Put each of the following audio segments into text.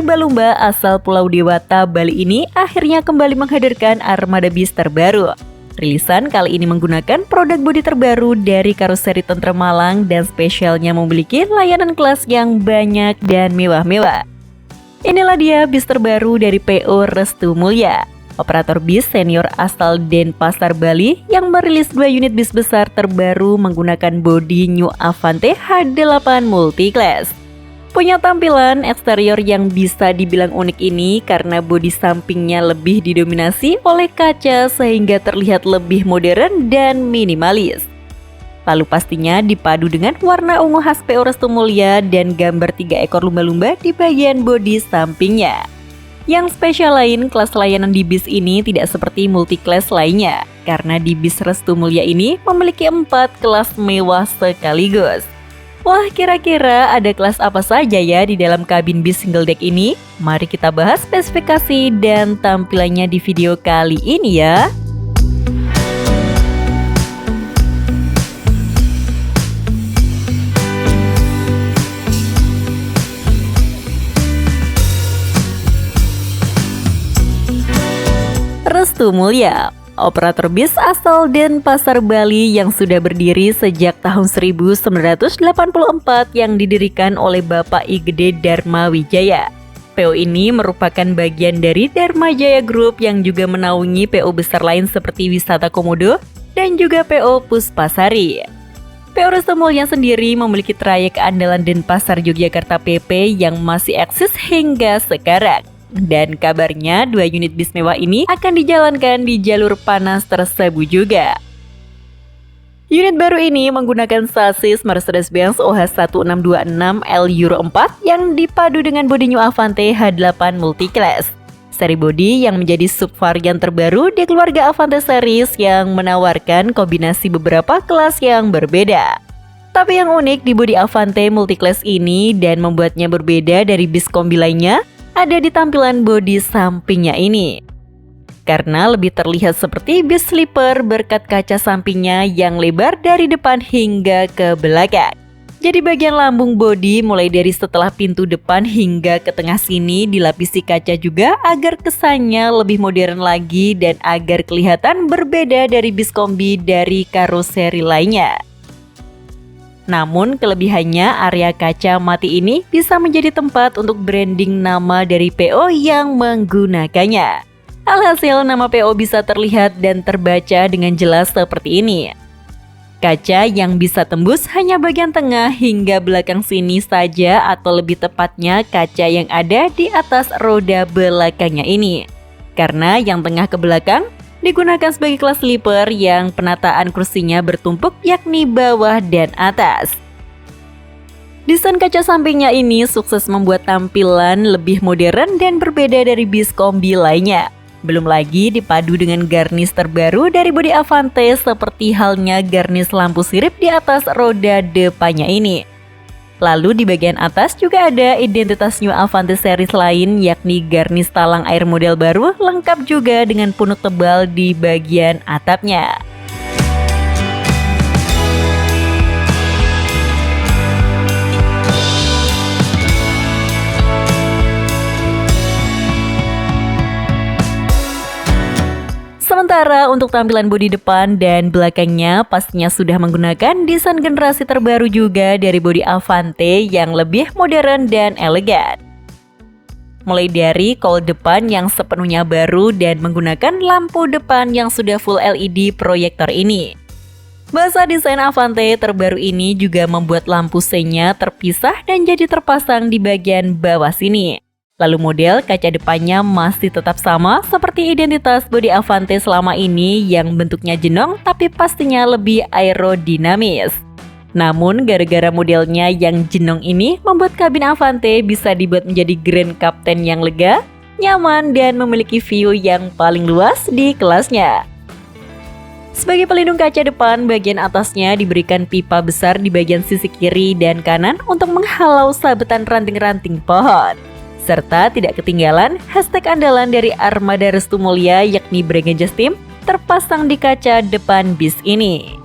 lumba-lumba asal Pulau Dewata, Bali ini akhirnya kembali menghadirkan armada bis terbaru. Rilisan kali ini menggunakan produk bodi terbaru dari karoseri Tentrem Malang dan spesialnya memiliki layanan kelas yang banyak dan mewah-mewah. Inilah dia bis terbaru dari PO Restu Mulya, operator bis senior asal Denpasar, Bali yang merilis 2 unit bis besar terbaru menggunakan bodi New Avante H8 Multiclass. Punya tampilan eksterior yang bisa dibilang unik ini karena bodi sampingnya lebih didominasi oleh kaca sehingga terlihat lebih modern dan minimalis. Lalu pastinya dipadu dengan warna ungu khas PO Restu Mulya dan gambar 3 ekor lumba-lumba di bagian bodi sampingnya. Yang spesial lain, kelas layanan di bis ini tidak seperti multiclass lainnya karena di bis Restu Mulya ini memiliki 4 kelas mewah sekaligus. Wah, kira-kira ada kelas apa saja ya di dalam kabin bis single deck ini? Mari kita bahas spesifikasi dan tampilannya di video kali ini ya. Restu Mulya, operator bis asal Denpasar, Bali yang sudah berdiri sejak tahun 1984 yang didirikan oleh Bapak I Gede Dharma Wijaya. PO ini merupakan bagian dari Dharma Jaya Group yang juga menaungi PO besar lain seperti Wisata Komodo dan juga PO Puspasari. PO Restu Mulya sendiri memiliki trayek andalan Denpasar Yogyakarta PP yang masih eksis hingga sekarang. Dan kabarnya 2 unit bis mewah ini akan dijalankan di jalur panas tersebut juga. Unit baru ini menggunakan sasis Mercedes-Benz OH1626L Euro 4 yang dipadu dengan bodi New Avante H8 Multiclass. Seri bodi yang menjadi subvarian terbaru di keluarga Avante series yang menawarkan kombinasi beberapa kelas yang berbeda. Tapi yang unik di bodi Avante Multiclass ini dan membuatnya berbeda dari bis kombi lainnya ada di tampilan bodi sampingnya ini. Karena lebih terlihat seperti bis sleeper berkat kaca sampingnya yang lebar dari depan hingga ke belakang. Jadi bagian lambung bodi mulai dari setelah pintu depan hingga ke tengah sini dilapisi kaca juga agar kesannya lebih modern lagi dan agar kelihatan berbeda dari bis kombi dari karoseri lainnya. Namun kelebihannya area kaca mati ini bisa menjadi tempat untuk branding nama dari PO yang menggunakannya. Alhasil nama PO bisa terlihat dan terbaca dengan jelas seperti ini. Kaca yang bisa tembus hanya bagian tengah hingga belakang sini saja atau lebih tepatnya kaca yang ada di atas roda belakangnya ini. Karena yang tengah ke belakang digunakan sebagai kelas sleeper yang penataan kursinya bertumpuk yakni bawah dan atas. Desain kaca sampingnya ini sukses membuat tampilan lebih modern dan berbeda dari bis kombi lainnya. Belum lagi dipadu dengan garnish terbaru dari bodi Avante seperti halnya garnish lampu sirip di atas roda depannya ini. Lalu di bagian atas juga ada identitas New Avante series lain yakni garnish talang air model baru lengkap juga dengan punuk tebal di bagian atapnya. Sementara untuk tampilan bodi depan dan belakangnya pastinya sudah menggunakan desain generasi terbaru juga dari bodi Avante yang lebih modern dan elegan. Mulai dari cowl depan yang sepenuhnya baru dan menggunakan lampu depan yang sudah full LED proyektor ini. Bahasa desain Avante terbaru ini juga membuat lampu C-nya terpisah dan jadi terpasang di bagian bawah sini. Lalu model kaca depannya masih tetap sama seperti identitas bodi Avante selama ini yang bentuknya jenong tapi pastinya lebih aerodinamis. Namun gara-gara modelnya yang jenong ini membuat kabin Avante bisa dibuat menjadi Grand Captain yang lega, nyaman dan memiliki view yang paling luas di kelasnya. Sebagai pelindung kaca depan, bagian atasnya diberikan pipa besar di bagian sisi kiri dan kanan untuk menghalau sabetan ranting-ranting pohon. Serta tidak ketinggalan hashtag andalan dari armada Restu Mulya yakni Brenggen Justim terpasang di kaca depan bis ini.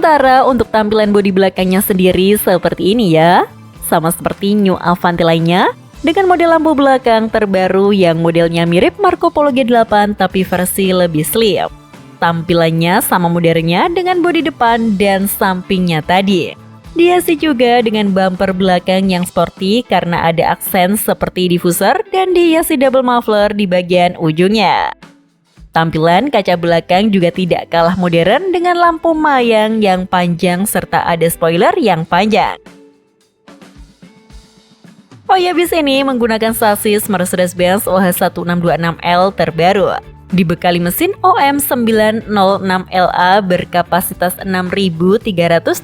Sementara untuk tampilan bodi belakangnya sendiri seperti ini ya. Sama seperti New Avanti lainnya, dengan model lampu belakang terbaru yang modelnya mirip Marco Polo G8 tapi versi lebih slim. Tampilannya sama modernnya dengan bodi depan dan sampingnya tadi. Dihiasi juga dengan bumper belakang yang sporty karena ada aksen seperti diffuser dan dihiasi double muffler di bagian ujungnya. Tampilan kaca belakang juga tidak kalah modern dengan lampu mayang yang panjang serta ada spoiler yang panjang. Oh ya, bis ini menggunakan sasis Mercedes-Benz OH1626L terbaru. Dibekali mesin OM 906LA berkapasitas 6.374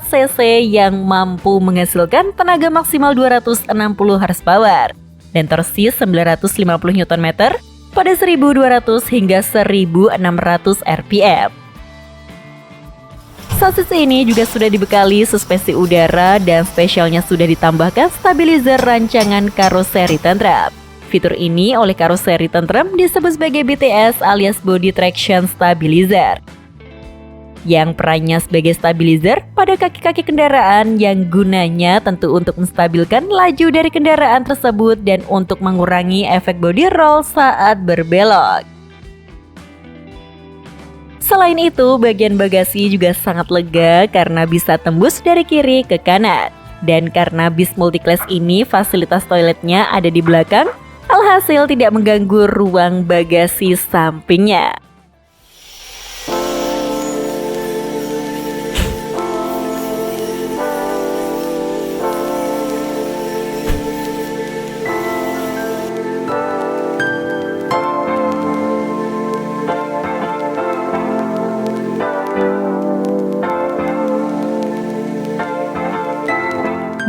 cc yang mampu menghasilkan tenaga maksimal 260 horsepower dan torsi 950 Nm pada 1.200 hingga 1.600 rpm. Sasis ini juga sudah dibekali suspensi udara dan spesialnya sudah ditambahkan stabilizer rancangan karoseri tentrem. Fitur ini oleh karoseri tentrem disebut sebagai BTS alias Body Traction Stabilizer, yang perannya sebagai stabilizer pada kaki-kaki kendaraan yang gunanya tentu untuk menstabilkan laju dari kendaraan tersebut dan untuk mengurangi efek body roll saat berbelok. Selain itu, bagian bagasi juga sangat lega karena bisa tembus dari kiri ke kanan. Dan karena bis multiclass ini fasilitas toiletnya ada di belakang, alhasil tidak mengganggu ruang bagasi sampingnya.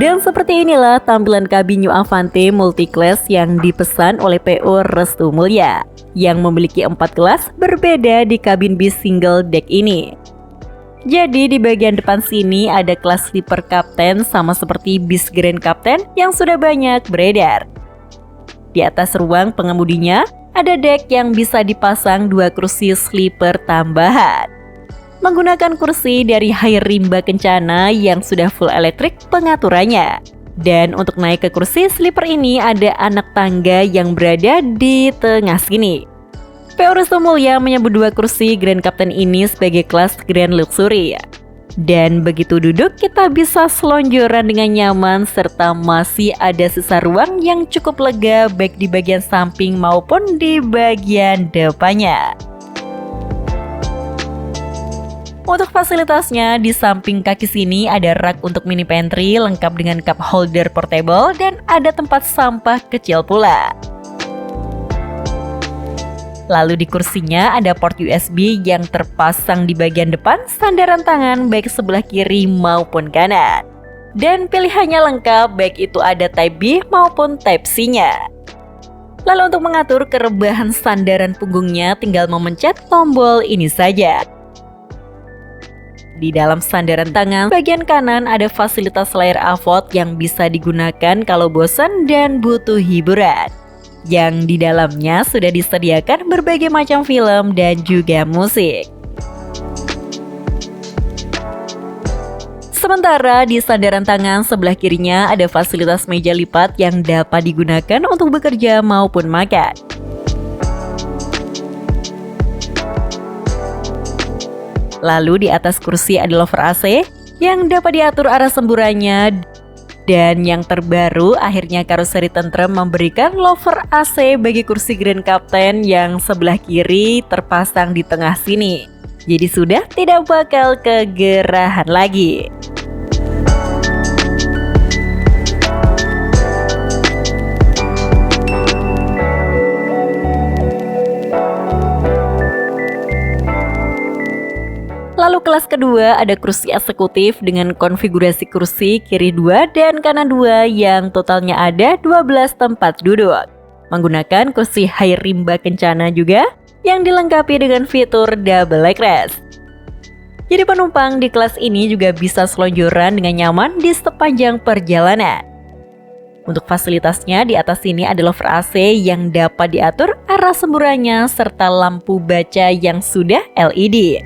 Dan seperti inilah tampilan kabin New Avanti Multiclass yang dipesan oleh PO Restu Mulya, yang memiliki 4 kelas berbeda di kabin bis single deck ini. Jadi di bagian depan sini ada kelas sleeper kapten sama seperti bis Grand Captain yang sudah banyak beredar. Di atas ruang pengemudinya ada deck yang bisa dipasang 2 kursi sleeper tambahan. Menggunakan kursi dari Rimba Kencana yang sudah full elektrik pengaturannya. Dan untuk naik ke kursi sleeper ini ada anak tangga yang berada di tengah sini. PO Restu Mulya menyebut 2 kursi Grand Captain ini sebagai kelas Grand Luxury. Dan begitu duduk kita bisa selonjoran dengan nyaman serta masih ada sisa ruang yang cukup lega baik di bagian samping maupun di bagian depannya. Untuk fasilitasnya, di samping kaki sini ada rak untuk mini pantry lengkap dengan cup holder portable dan ada tempat sampah kecil pula. Lalu di kursinya ada port USB yang terpasang di bagian depan sandaran tangan baik sebelah kiri maupun kanan. Dan pilihannya lengkap baik itu ada Type B maupun Type C-nya. Lalu untuk mengatur kerebahan sandaran punggungnya tinggal memencet tombol ini saja. Di dalam sandaran tangan bagian kanan ada fasilitas layar AVOD yang bisa digunakan kalau bosan dan butuh hiburan. Yang di dalamnya sudah disediakan berbagai macam film dan juga musik. Sementara di sandaran tangan sebelah kirinya ada fasilitas meja lipat yang dapat digunakan untuk bekerja maupun makan. Lalu di atas kursi ada lover AC yang dapat diatur arah semburannya. Dan yang terbaru akhirnya karoseri tentrem memberikan lover AC bagi kursi Grand Captain yang sebelah kiri terpasang di tengah sini. Jadi sudah tidak bakal kegerahan lagi. Lalu kelas kedua ada kursi eksekutif dengan konfigurasi kursi kiri 2 dan kanan 2 yang totalnya ada 12 tempat duduk. Menggunakan kursi Rimba Kencana juga yang dilengkapi dengan fitur double legrest. Jadi penumpang di kelas ini juga bisa selonjoran dengan nyaman di sepanjang perjalanan. Untuk fasilitasnya di atas sini ada lover AC yang dapat diatur arah semburannya serta lampu baca yang sudah LED.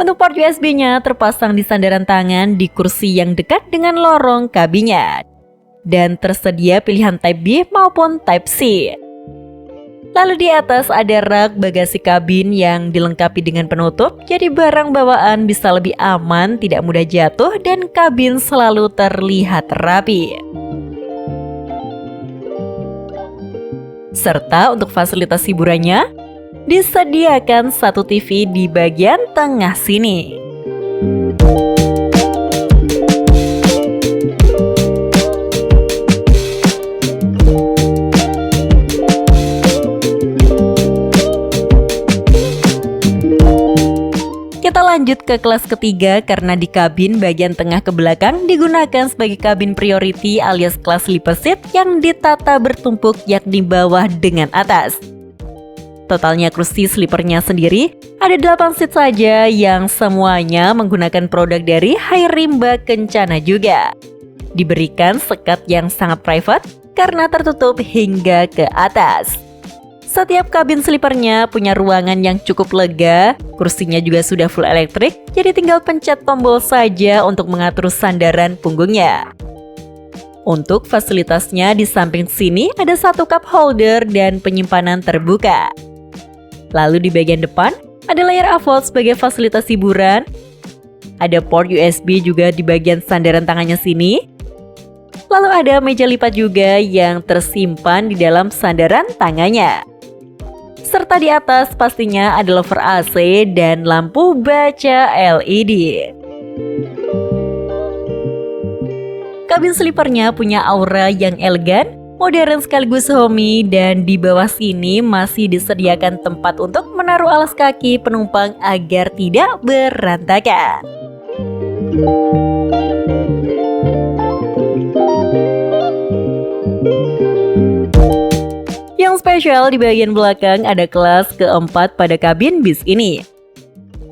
Untuk port USB-nya terpasang di sandaran tangan di kursi yang dekat dengan lorong kabinnya. Dan tersedia pilihan Type B maupun Type C. Lalu di atas ada rak bagasi kabin yang dilengkapi dengan penutup, jadi barang bawaan bisa lebih aman, tidak mudah jatuh, dan kabin selalu terlihat rapi. Serta untuk fasilitas hiburannya, disediakan satu TV di bagian tengah sini. Kita lanjut ke kelas ketiga karena di kabin bagian tengah ke belakang digunakan sebagai kabin priority alias kelas sleeper seat yang ditata bertumpuk yakni bawah dengan atas. Totalnya kursi sleepernya sendiri ada 8 seat saja yang semuanya menggunakan produk dari Hai Rimba Kencana juga. Diberikan sekat yang sangat private karena tertutup hingga ke atas. Setiap kabin sleepernya punya ruangan yang cukup lega, kursinya juga sudah full elektrik, jadi tinggal pencet tombol saja untuk mengatur sandaran punggungnya. Untuk fasilitasnya di samping sini ada satu cup holder dan penyimpanan terbuka. Lalu di bagian depan ada layar AVOD sebagai fasilitas hiburan. Ada port USB juga di bagian sandaran tangannya sini. Lalu ada meja lipat juga yang tersimpan di dalam sandaran tangannya. Serta di atas pastinya ada lover AC dan lampu baca LED. Kabin sleepernya punya aura yang elegan, modern sekaligus homey, dan di bawah sini masih disediakan tempat untuk menaruh alas kaki penumpang agar tidak berantakan. Yang spesial di bagian belakang ada kelas keempat pada kabin bis ini.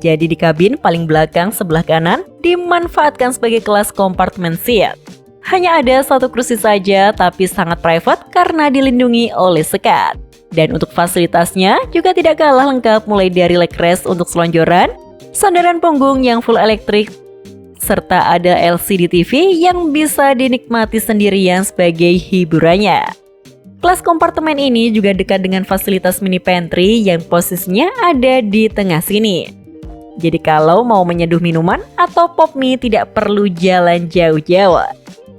Jadi di kabin paling belakang sebelah kanan dimanfaatkan sebagai kelas kompartemen seat. Hanya ada satu kursi saja tapi sangat private karena dilindungi oleh sekat. Dan untuk fasilitasnya juga tidak kalah lengkap mulai dari leg rest untuk selonjoran, sandaran punggung yang full elektrik, serta ada LCD TV yang bisa dinikmati sendirian sebagai hiburannya. Kelas kompartemen ini juga dekat dengan fasilitas mini pantry yang posisinya ada di tengah sini. Jadi kalau mau menyeduh minuman atau pop mie tidak perlu jalan jauh-jauh.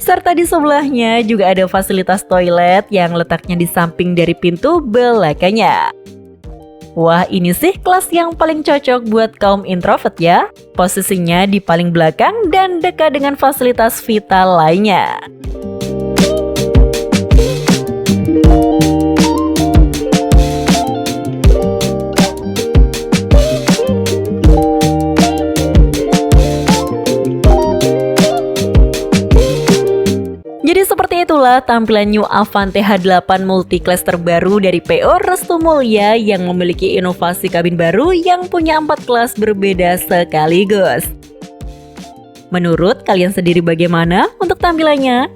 Serta di sebelahnya juga ada fasilitas toilet yang letaknya di samping dari pintu belakangnya. Wah, ini sih kelas yang paling cocok buat kaum introvert ya. Posisinya di paling belakang dan dekat dengan fasilitas vital lainnya. Jadi seperti itulah tampilan New Avante H8 Multiclass terbaru dari PO Restu Mulia yang memiliki inovasi kabin baru yang punya 4 kelas berbeda sekaligus. Menurut kalian sendiri bagaimana untuk tampilannya?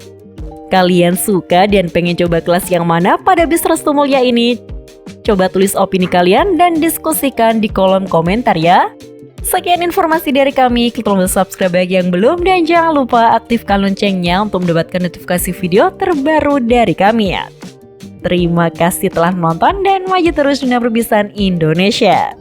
Kalian suka dan pengen coba kelas yang mana pada bis Restu Mulia ini? Coba tulis opini kalian dan diskusikan di kolom komentar ya. Sekian informasi dari kami, klik tombol subscribe bagi yang belum dan jangan lupa aktifkan loncengnya untuk mendapatkan notifikasi video terbaru dari kami ya. Terima kasih telah menonton dan maju terus dunia perbisan Indonesia.